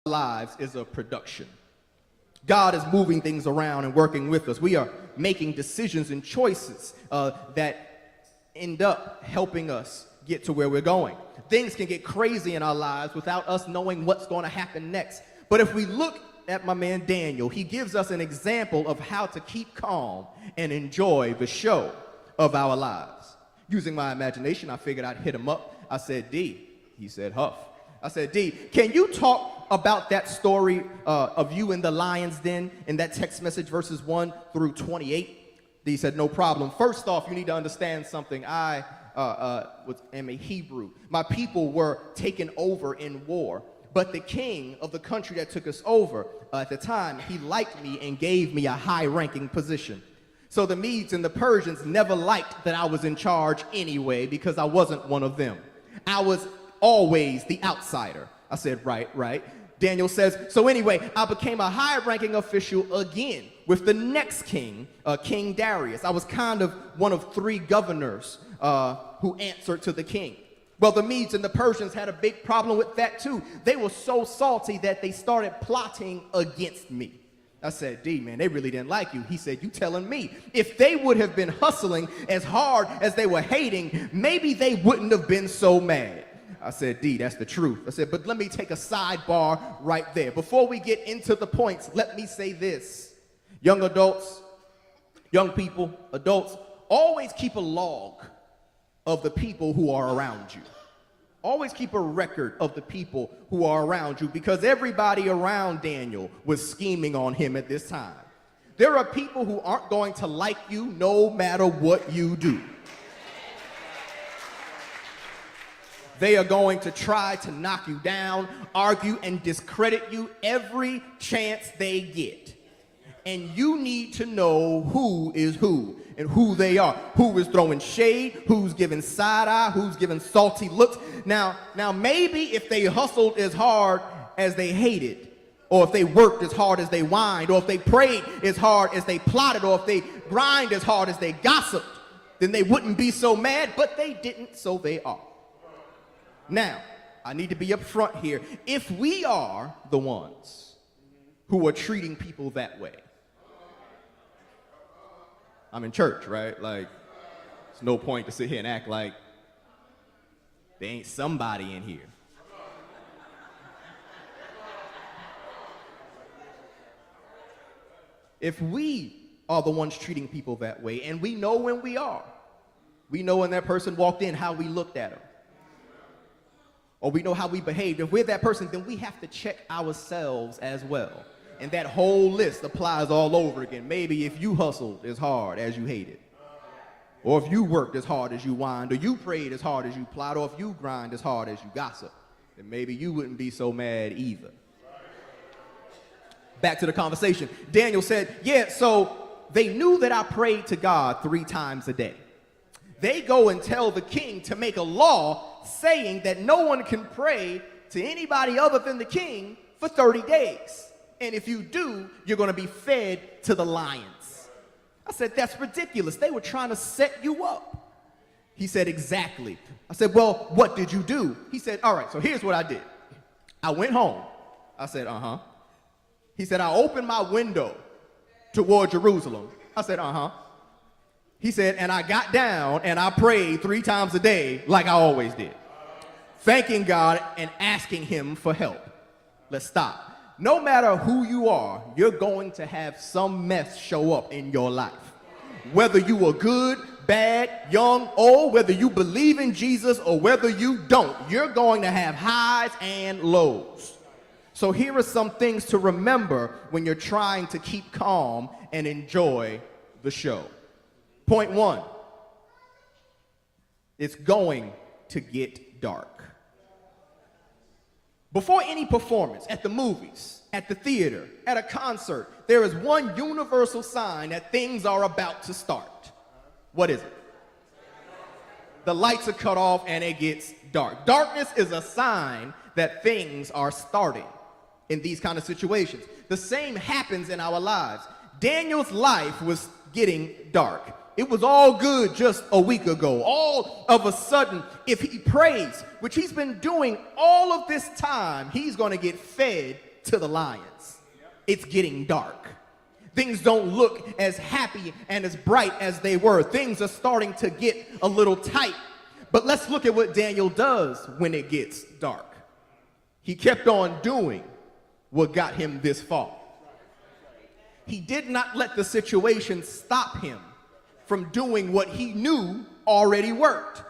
lives is a production. God is moving things around and working with us. We are making decisions and choices that end up helping us get to where we're going. Things can get crazy in our lives without us knowing what's going to happen next. But if we look at my man Daniel, he gives us an example of how to keep calm and enjoy the show of our lives. Using my imagination, I figured I'd hit him up. I said, D. He said, Hough. I said, D, can you talk about that story of you in the lion's den in that text message, verses 1 through 28? D said, no problem. First off, you need to understand something. I am a Hebrew. My people were taken over in war, but the king of the country that took us over at the time, he liked me and gave me a high-ranking position. So the Medes and the Persians never liked that I was in charge anyway because I wasn't one of them. I was always the outsider. I said, right. Daniel says, so anyway, I became a high-ranking official again with the next king, King Darius. I was kind of one of three governors who answered to the king. Well, the Medes and the Persians had a big problem with that too. They were so salty that they started plotting against me. I said, D, man, they really didn't like you. He said, you telling me? If they would have been hustling as hard as they were hating, maybe they wouldn't have been so mad. I said, D, that's the truth. I said, but let me take a sidebar right there. Before we get into the points, let me say this. Young adults, young people, adults, always keep a log of the people who are around you. Always keep a record of the people who are around you, because everybody around Daniel was scheming on him at this time. There are people who aren't going to like you no matter what you do. They are going to try to knock you down, argue, and discredit you every chance they get. And you need to know who is who and who they are. Who is throwing shade, who's giving side eye, who's giving salty looks. Now maybe if they hustled as hard as they hated, or if they worked as hard as they whined, or if they prayed as hard as they plotted, or if they grind as hard as they gossiped, then they wouldn't be so mad, but they didn't, so they are. Now, I need to be up front here. If we are the ones who are treating people that way, I'm in church, right? Like, there's no point to sit here and act like there ain't somebody in here. If we are the ones treating people that way, and we know when we are, we know when that person walked in, how we looked at them, or we know how we behaved. If we're that person, then we have to check ourselves as well. And that whole list applies all over again. Maybe if you hustled as hard as you hated, or if you worked as hard as you whined, or you prayed as hard as you plot, or if you grind as hard as you gossip, then maybe you wouldn't be so mad either. Back to the conversation. Daniel said, yeah, so they knew that I prayed to God 3 times a day. They go and tell the king to make a law saying that no one can pray to anybody other than the king for 30 days. And if you do, you're going to be fed to the lions. I said, that's ridiculous. They were trying to set you up. He said, exactly. I said, well, what did you do? He said, all right, so here's what I did. I went home. I said, uh-huh. He said, I opened my window toward Jerusalem. I said, uh-huh. He said, and I got down and I prayed 3 times a day like I always did, thanking God and asking him for help. Let's stop. No matter who you are, you're going to have some mess show up in your life. Whether you are good, bad, young, old, whether you believe in Jesus or whether you don't, you're going to have highs and lows. So here are some things to remember when you're trying to keep calm and enjoy the show. Point 1, it's going to get dark. Before any performance, at the movies, at the theater, at a concert, there is one universal sign that things are about to start. What is it? The lights are cut off and it gets dark. Darkness is a sign that things are starting in these kind of situations. The same happens in our lives. Daniel's life was getting dark. It was all good just a week ago. All of a sudden, if he prays, which he's been doing all of this time, he's going to get fed to the lions. It's getting dark. Things don't look as happy and as bright as they were. Things are starting to get a little tight. But let's look at what Daniel does when it gets dark. He kept on doing what got him this far. He did not let the situation stop him from doing what he knew already worked.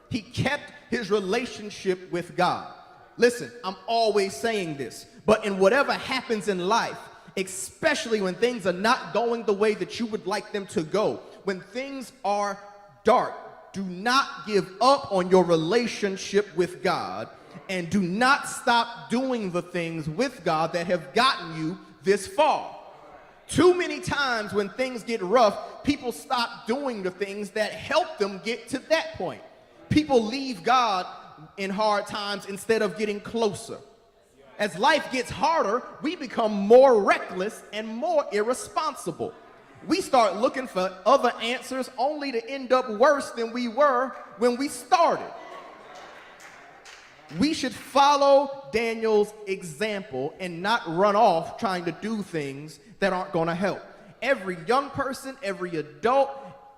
He kept his relationship with God. Listen, I'm always saying this, but in whatever happens in life, especially when things are not going the way that you would like them to go, when things are dark, do not give up on your relationship with God, and do not stop doing the things with God that have gotten you this far. Too many times when things get rough, people stop doing the things that help them get to that point. People leave God in hard times instead of getting closer. As life gets harder, we become more reckless and more irresponsible. We start looking for other answers only to end up worse than we were when we started. We should follow Daniel's example and not run off trying to do things that aren't going to help. Every young person, every adult,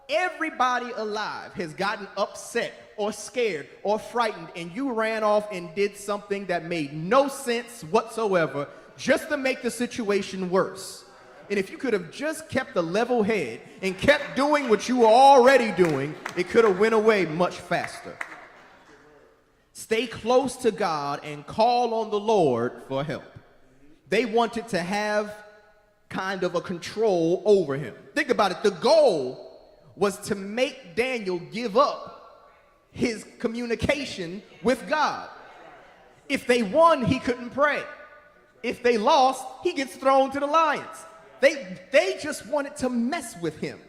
everybody alive has gotten upset or scared or frightened, and you ran off and did something that made no sense whatsoever just to make the situation worse. And if you could have just kept a level head and kept doing what you were already doing, it could have went away much faster. Stay close to God and call on the Lord for help. They wanted to have kind of a control over him. Think about it. The goal was to make Daniel give up his communication with God. If they won, he couldn't pray. If they lost, he gets thrown to the lions. They just wanted to mess with him.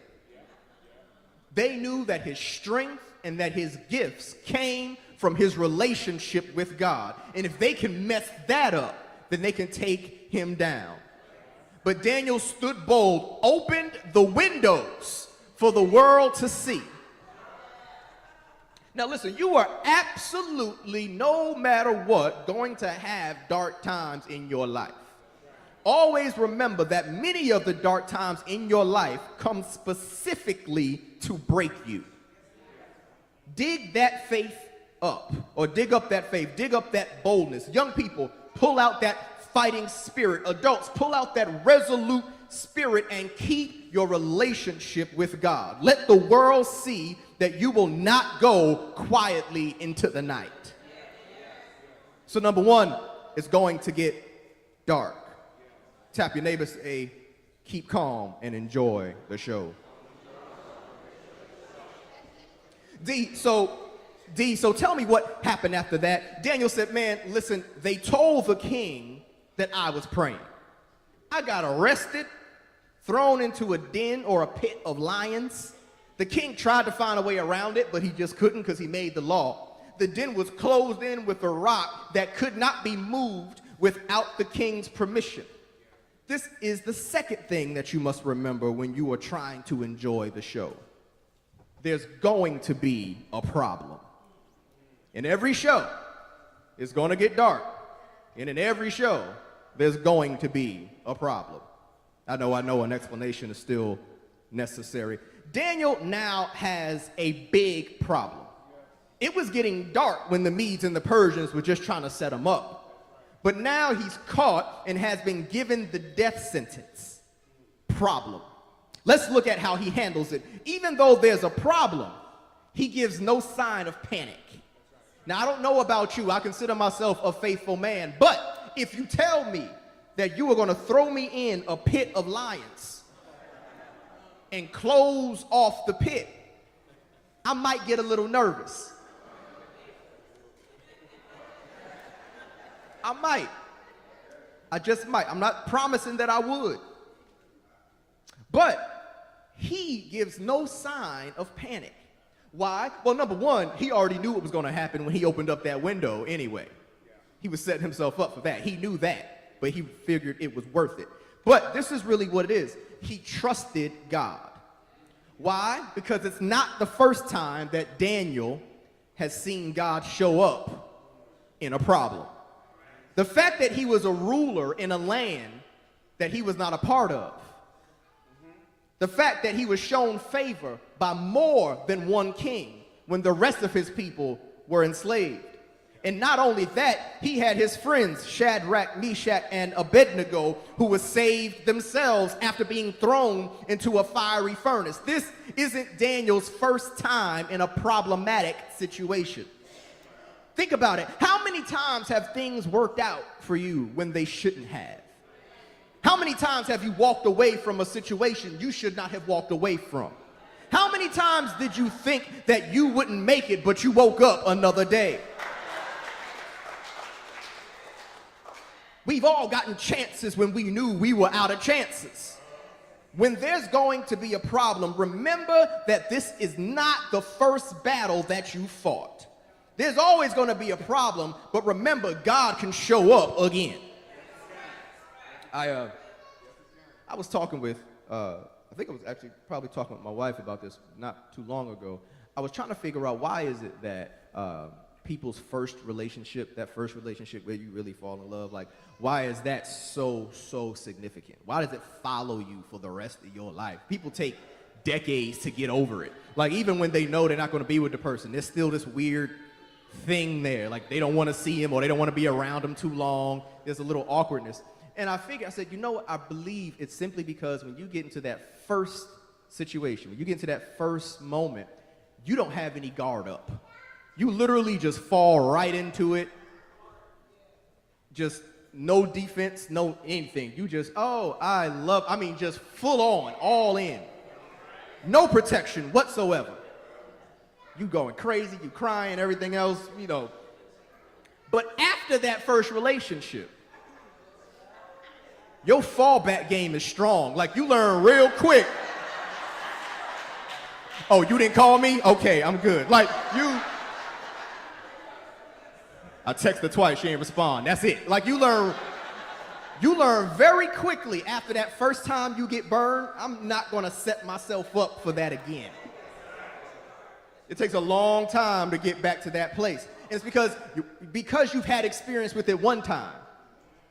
They knew that his strength and that his gifts came from his relationship with God. And if they can mess that up, then they can take him down. But Daniel stood bold, opened the windows for the world to see. Now listen, you are absolutely, no matter what, going to have dark times in your life. Always remember that many of the dark times in your life come specifically to break you. Dig that faith up, or dig up that faith, dig up that boldness. Young people, pull out that fighting spirit. Adults, pull out that resolute spirit and keep your relationship with God. Let the world see that you will not go quietly into the night. So number one, it's going to get dark. Tap your neighbor, say, keep calm and enjoy the show. So tell me what happened after that. Daniel said, man, listen, they told the king that I was praying. I got arrested, thrown into a den or a pit of lions. The king tried to find a way around it, but he just couldn't because he made the law. The den was closed in with a rock that could not be moved without the king's permission. This is the second thing that you must remember when you are trying to enjoy the show. There's going to be a problem. In every show, it's going to get dark. And in every show, there's going to be a problem. I know an explanation is still necessary. Daniel now has a big problem. It was getting dark when the Medes and the Persians were just trying to set him up. But now he's caught and has been given the death sentence. Problem. Let's look at how he handles it. Even though there's a problem, he gives no sign of panic. Now, I don't know about you. I consider myself a faithful man. But if you tell me that you are going to throw me in a pit of lions and close off the pit, I might get a little nervous. I might. I just might. I'm not promising that I would. But he gives no sign of panic. Why? Well, number one, he already knew what was going to happen when he opened up that window anyway. He was setting himself up for that. He knew that, but he figured it was worth it. But this is really what it is. He trusted God. Why? Because it's not the first time that Daniel has seen God show up in a problem. The fact that he was a ruler in a land that he was not a part of. The fact that he was shown favor by more than one king when the rest of his people were enslaved. And not only that, he had his friends, Shadrach, Meshach, and Abednego, who were saved themselves after being thrown into a fiery furnace. This isn't Daniel's first time in a problematic situation. Think about it. How many times have things worked out for you when they shouldn't have? How many times have you walked away from a situation you should not have walked away from? How many times did you think that you wouldn't make it, but you woke up another day? We've all gotten chances when we knew we were out of chances. When there's going to be a problem, remember that this is not the first battle that you fought. There's always going to be a problem, but remember, God can show up again. I was talking with, I think I was actually probably talking with my wife about this not too long ago. I was trying to figure out why is it that people's first relationship, that first relationship where you really fall in love, like why is that so significant? Why does it follow you for the rest of your life? People take decades to get over it. Like even when they know they're not going to be with the person, there's still this weird thing there. Like they don't want to see him or they don't want to be around him too long. There's a little awkwardness. And I said, you know what, I believe it's simply because when you get into that first situation, when you get into that first moment, you don't have any guard up. You literally just fall right into it. Just no defense, no anything. You just, just full on, all in. No protection whatsoever. You going crazy, you crying, everything else, you know. But after that first relationship, your fallback game is strong. Like you learn real quick. Oh, you didn't call me? Okay, I'm good. Like I texted her twice, she didn't respond. That's it. Like you learn very quickly after that first time you get burned, I'm not gonna set myself up for that again. It takes a long time to get back to that place. And it's because you've had experience with it one time,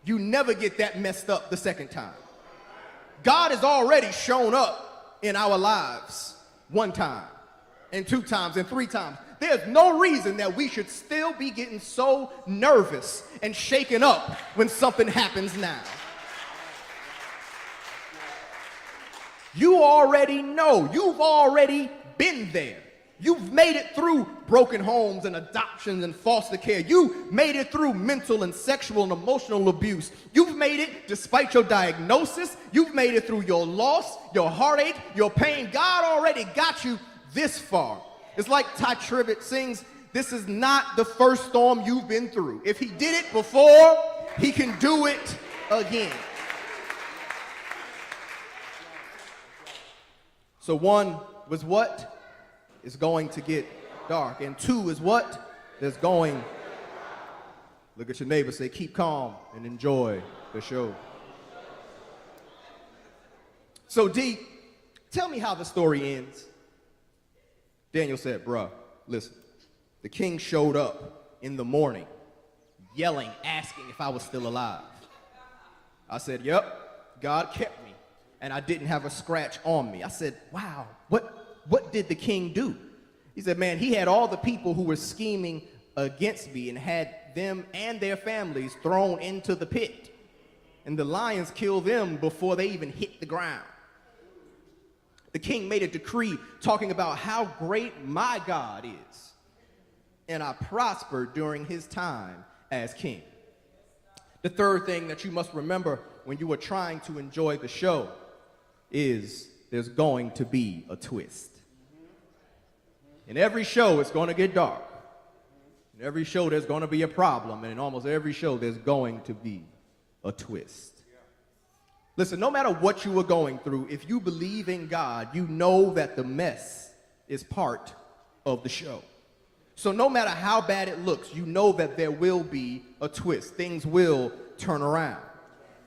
you never get that messed up the second time. God has already shown up in our lives one time, and 2 times, and 3 times. There's no reason that we should still be getting so nervous and shaken up when something happens now. You already know. You've already been there. You've made it through broken homes and adoptions and foster care. You made it through mental and sexual and emotional abuse. You've made it despite your diagnosis. You've made it through your loss, your heartache, your pain. God already got you this far. It's like Ty Tribbett sings, this is not the first storm you've been through. If he did it before, he can do it again. So 1 was what? It's going to get dark. And 2 is what? There's going. Look at your neighbor, say, keep calm and enjoy the show. So D, tell me how the story ends. Daniel said, bruh, listen, the king showed up in the morning, yelling, asking if I was still alive. I said, yep, God kept me, and I didn't have a scratch on me. I said, wow, what did the king do? He said, man, he had all the people who were scheming against me and had them and their families thrown into the pit. And the lions killed them before they even hit the ground. The king made a decree talking about how great my God is. And I prospered during his time as king. The third thing that you must remember when you are trying to enjoy the show is there's going to be a twist. In every show, it's going to get dark. In every show, there's going to be a problem. And in almost every show, there's going to be a twist. Listen, no matter what you are going through, if you believe in God, you know that the mess is part of the show. So no matter how bad it looks, you know that there will be a twist. Things will turn around.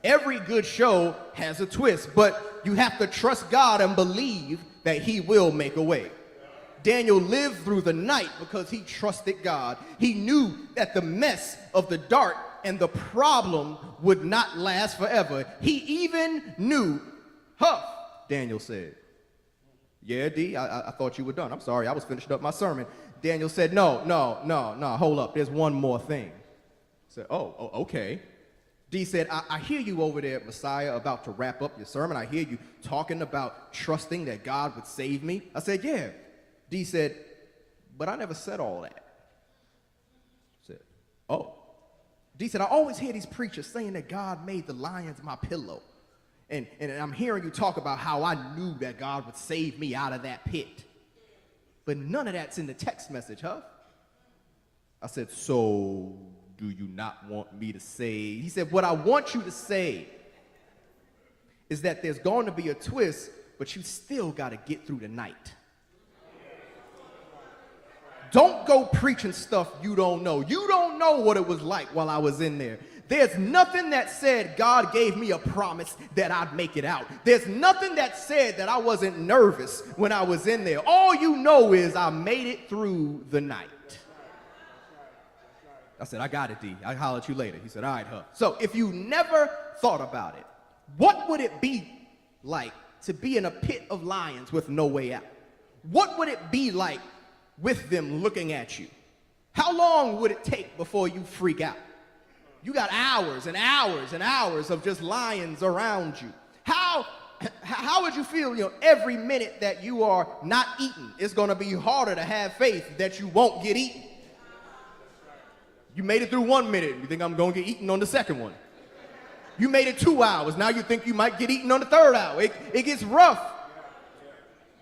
Every good show has a twist, but you have to trust God and believe that he will make a way. Daniel lived through the night because he trusted God. He knew that the mess of the dark and the problem would not last forever. He even knew, Hough, Daniel said. Yeah, D, I thought you were done. I'm sorry, I was finishing up my sermon. Daniel said, no, hold up, there's one more thing. I said, oh, okay. D said, I hear you over there, Messiah, about to wrap up your sermon. I hear you talking about trusting that God would save me. I said, yeah. D said, but I never said all that. I said, oh. D said, I always hear these preachers saying that God made the lions my pillow. And I'm hearing you talk about how I knew that God would save me out of that pit. But none of that's in the text message, Hough. I said, so do you not want me to say? He said, what I want you to say is that there's going to be a twist, but you still got to get through the night. Don't go preaching stuff you don't know. You don't know what it was like while I was in there. There's nothing that said God gave me a promise that I'd make it out. There's nothing that said that I wasn't nervous when I was in there. All you know is I made it through the night. I said, I got it, D. I'll holler at you later. He said, all right, Hough. So if you never thought about it, what would it be like to be in a pit of lions with no way out? What would it be like with them looking at you? How long would it take before you freak out? You got hours and hours and hours of just lions around you. How would you feel, every minute that you are not eating? It's going to be harder to have faith that you won't get eaten. You made it through 1 minute. You think I'm going to get eaten on the second one. You made it 2 hours. Now you think you might get eaten on the third hour. It gets rough.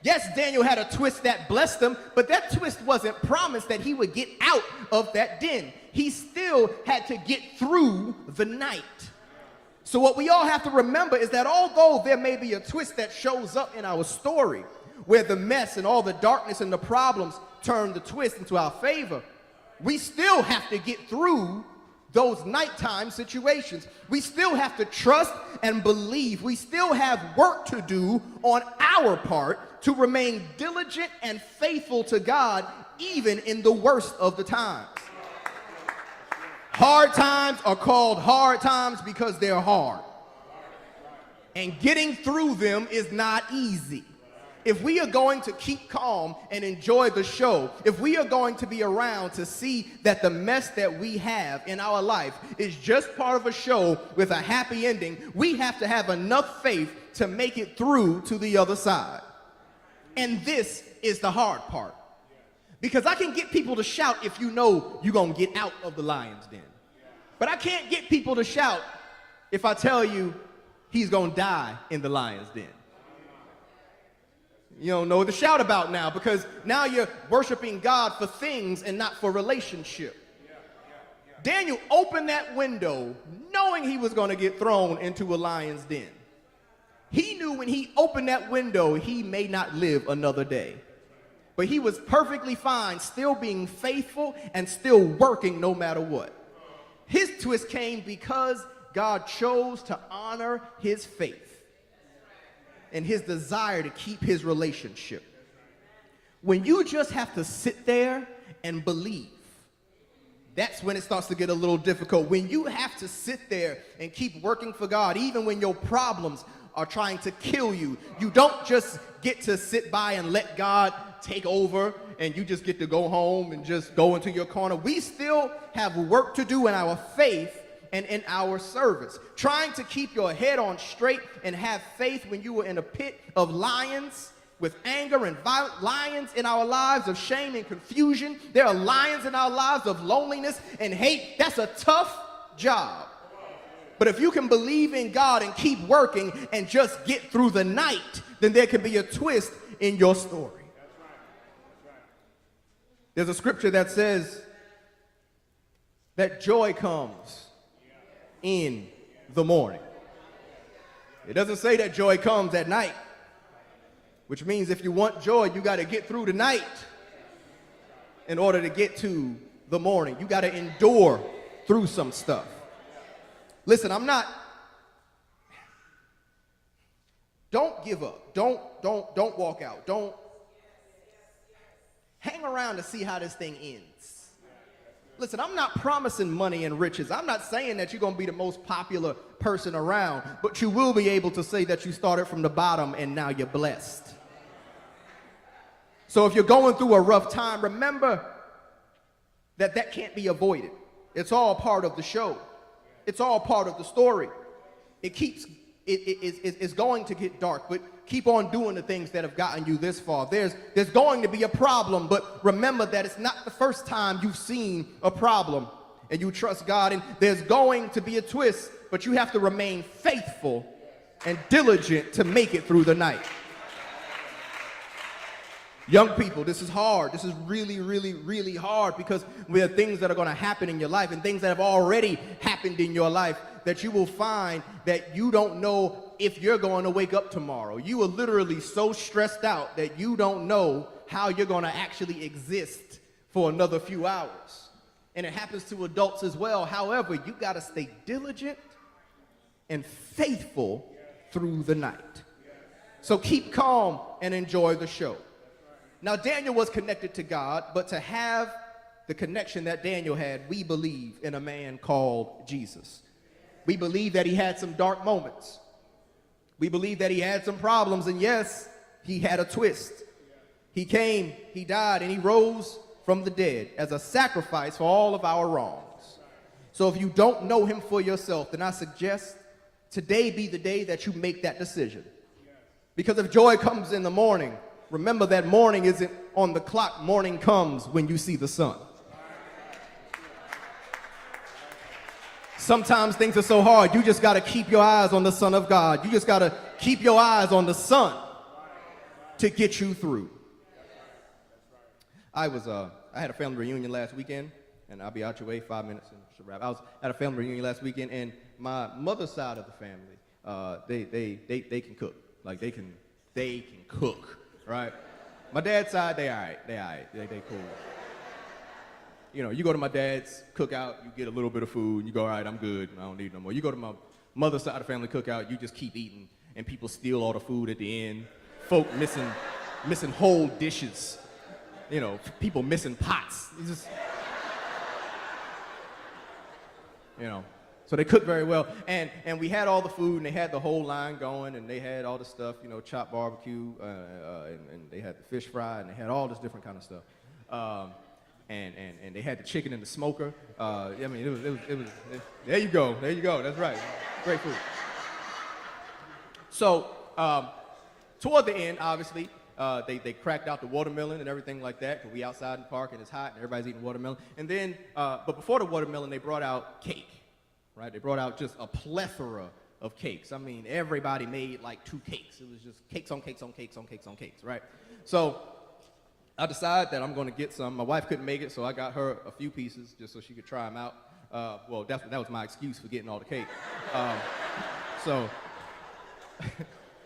Yes, Daniel had a twist that blessed him, but that twist wasn't promised that he would get out of that den. He still had to get through the night. So what we all have to remember is that although there may be a twist that shows up in our story, where the mess and all the darkness and the problems turn the twist into our favor, we still have to get through those nighttime situations. We still have to trust and believe. We still have work to do on our part to remain diligent and faithful to God, even in the worst of the times. Hard times are called hard times because they're hard. And getting through them is not easy. If we are going to keep calm and enjoy the show, if we are going to be around to see that the mess that we have in our life is just part of a show with a happy ending, we have to have enough faith to make it through to the other side. And this is the hard part. Because I can get people to shout if you know you're going to get out of the lion's den. But I can't get people to shout if I tell you he's going to die in the lion's den. You don't know what to shout about now, because now you're worshiping God for things and not for relationship. Daniel opened that window knowing he was going to get thrown into a lion's den. He knew when he opened that window, he may not live another day. But he was perfectly fine, still being faithful and still working no matter what. His twist came because God chose to honor his faith and his desire to keep his relationship. When you just have to sit there and believe, that's when it starts to get a little difficult. When you have to sit there and keep working for God, even when your problems are trying to kill you, you don't just get to sit by and let God take over and you just get to go home and just go into your corner. We still have work to do in our faith and in our service. Trying to keep your head on straight and have faith when you are in a pit of lions with anger and violent, lions in our lives of shame and confusion. There are lions in our lives of loneliness and hate. That's a tough job. But if you can believe in God and keep working and just get through the night, then there can be a twist in your story. There's a scripture that says that joy comes in the morning. It doesn't say that joy comes at night, which means if you want joy, you got to get through the night in order to get to the morning. You got to endure through some stuff. Listen, don't give up. Don't walk out. Don't hang around to see how this thing ends. Listen, I'm not promising money and riches. I'm not saying that you're going to be the most popular person around, but you will be able to say that you started from the bottom and now you're blessed. So if you're going through a rough time, remember that can't be avoided. It's all part of the show. It's all part of the story. It's going to get dark, but keep on doing the things that have gotten you this far. There's going to be a problem, but remember that it's not the first time you've seen a problem and you trust God. And there's going to be a twist, but you have to remain faithful and diligent to make it through the night. Young people, this is hard. This is really, really, really hard because there are things that are going to happen in your life and things that have already happened in your life that you will find that you don't know if you're going to wake up tomorrow. You are literally so stressed out that you don't know how you're going to actually exist for another few hours. And it happens to adults as well. However, you got to stay diligent and faithful through the night. So keep calm and enjoy the show. Now, Daniel was connected to God, but to have the connection that Daniel had, we believe in a man called Jesus. We believe that he had some dark moments. We believe that he had some problems, and yes, he had a twist. He came, he died, and he rose from the dead as a sacrifice for all of our wrongs. So if you don't know him for yourself, then I suggest today be the day that you make that decision. Because if joy comes in the morning, remember that morning isn't on the clock. Morning comes when you see the sun. Sometimes things are so hard, you just got to keep your eyes on the Son of God. You just got to keep your eyes on the Son to get you through. I had a family reunion last weekend, and I'll be out your way 5 minutes and should wrap. I was at a family reunion last weekend, and my mother's side of the family, they can cook. Like they can cook. Right? My dad's side, they all right. They cool. You know, you go to my dad's cookout, you get a little bit of food, you go, all right, I'm good, I don't need no more. You go to my mother's side of the family cookout, you just keep eating, and people steal all the food at the end. Folk missing whole dishes. You know, people missing pots. It's just, you know. So they cook very well, and we had all the food, and they had the whole line going, and they had all the stuff, you know, chopped barbecue, and they had the fish fry, and they had all this different kind of stuff, and they had the chicken in the smoker. I mean, it was. There you go, that's right, great food. So toward the end, obviously, they cracked out the watermelon and everything like that, because we outside in the park and it's hot and everybody's eating watermelon. And then, but before the watermelon, they brought out cake. Right? They brought out just a plethora of cakes. I mean, everybody made like 2 cakes. It was just cakes on cakes on cakes on cakes on cakes, right? So I decided that I'm going to get some. My wife couldn't make it, so I got her a few pieces just so she could try them out. Well, that was my excuse for getting all the cake. So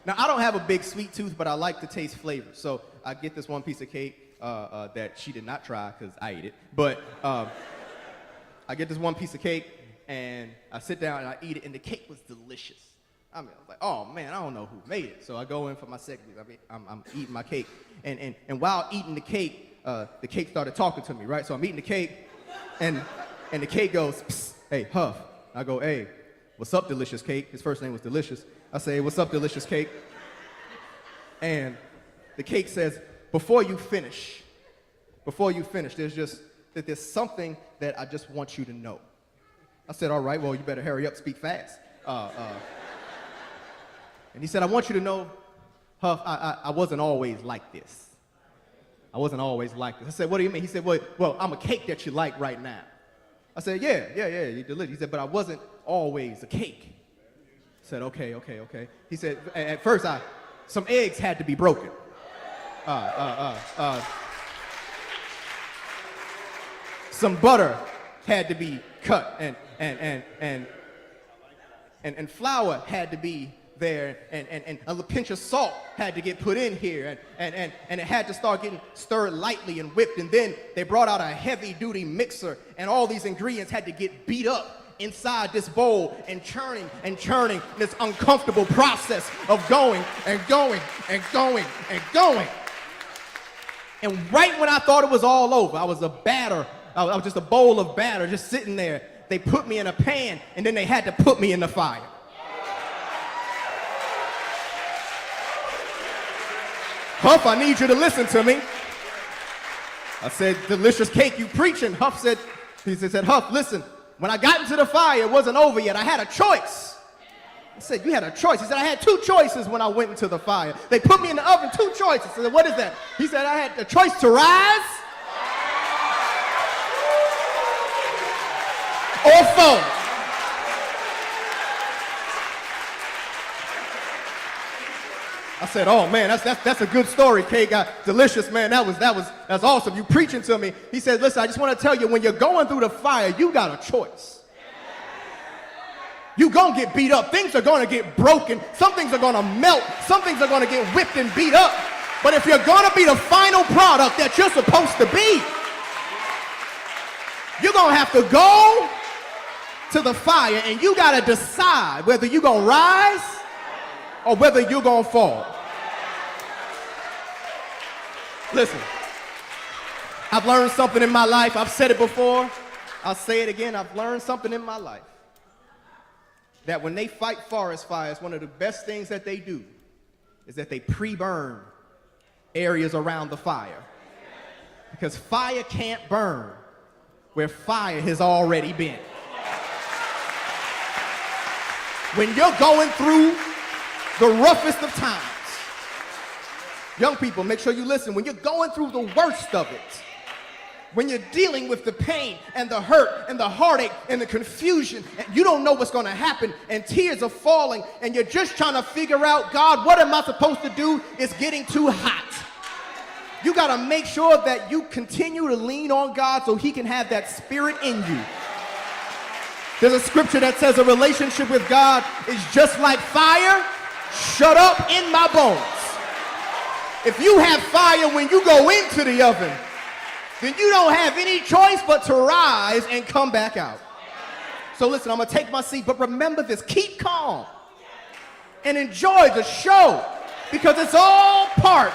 now I don't have a big sweet tooth, but I like to taste flavor. So I get this one piece of cake that she did not try because I ate it. But I get this one piece of cake, and I sit down and I eat it, and the cake was delicious. I mean, I was like, oh man, I don't know who made it. So I go in for my second piece. I mean, I'm eating my cake, and while eating the cake started talking to me, right? So I'm eating the cake, and the cake goes, psst, hey, Hough. I go, hey, what's up, delicious cake? His first name was Delicious. I say, what's up, delicious cake? And the cake says, before you finish, there's something that I just want you to know. I said, all right, well, you better hurry up, speak fast. And he said, I want you to know, Hough, I wasn't always like this. I said, what do you mean? He said, well, I'm a cake that you like right now. I said, yeah, you're delicious. He said, but I wasn't always a cake. I said, okay. He said, at first, some eggs had to be broken. Some butter had to be cut, and flour had to be there, and a pinch of salt had to get put in here, and it had to start getting stirred lightly and whipped, and then they brought out a heavy-duty mixer, and all these ingredients had to get beat up inside this bowl and churning this uncomfortable process of going. And right when I thought it was all over, I was a batter I was just a bowl of batter just sitting there. They put me in a pan, and then they had to put me in the fire. Hough, I need you to listen to me. I said, delicious cake, you preaching. Hough said, Hough, listen, when I got into the fire, it wasn't over yet. I had a choice. I said, you had a choice. He said, I had two choices when I went into the fire. They put me in the oven, two choices. I said, what is that? He said, I had the choice to rise or fall. I said, oh man, that's a good story, K-Guy. Delicious, man. That's awesome. You preaching to me. He said, listen, I just want to tell you, when you're going through the fire, you got a choice. You gonna get beat up. Things are gonna get broken. Some things are gonna melt. Some things are gonna get whipped and beat up. But if you're gonna be the final product that you're supposed to be, you're gonna have to go to the fire, and you gotta decide whether you're gonna rise or whether you're gonna fall. Listen, I've learned something in my life. I've said it before. I'll say it again. I've learned something in my life. That when they fight forest fires, one of the best things that they do is that they pre-burn areas around the fire. Because fire can't burn where fire has already been. When you're going through the roughest of times, young people, make sure you listen. When you're going through the worst of it, when you're dealing with the pain and the hurt and the heartache and the confusion, and you don't know what's going to happen, and tears are falling, and you're just trying to figure out, God, what am I supposed to do? It's getting too hot. You got to make sure that you continue to lean on God so he can have that spirit in you. There's a scripture that says a relationship with God is just like fire shut up in my bones. If you have fire when you go into the oven, then you don't have any choice but to rise and come back out. So listen, I'm going to take my seat, but remember this. Keep calm and enjoy the show, because it's all part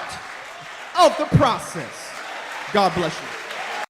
of the process. God bless you.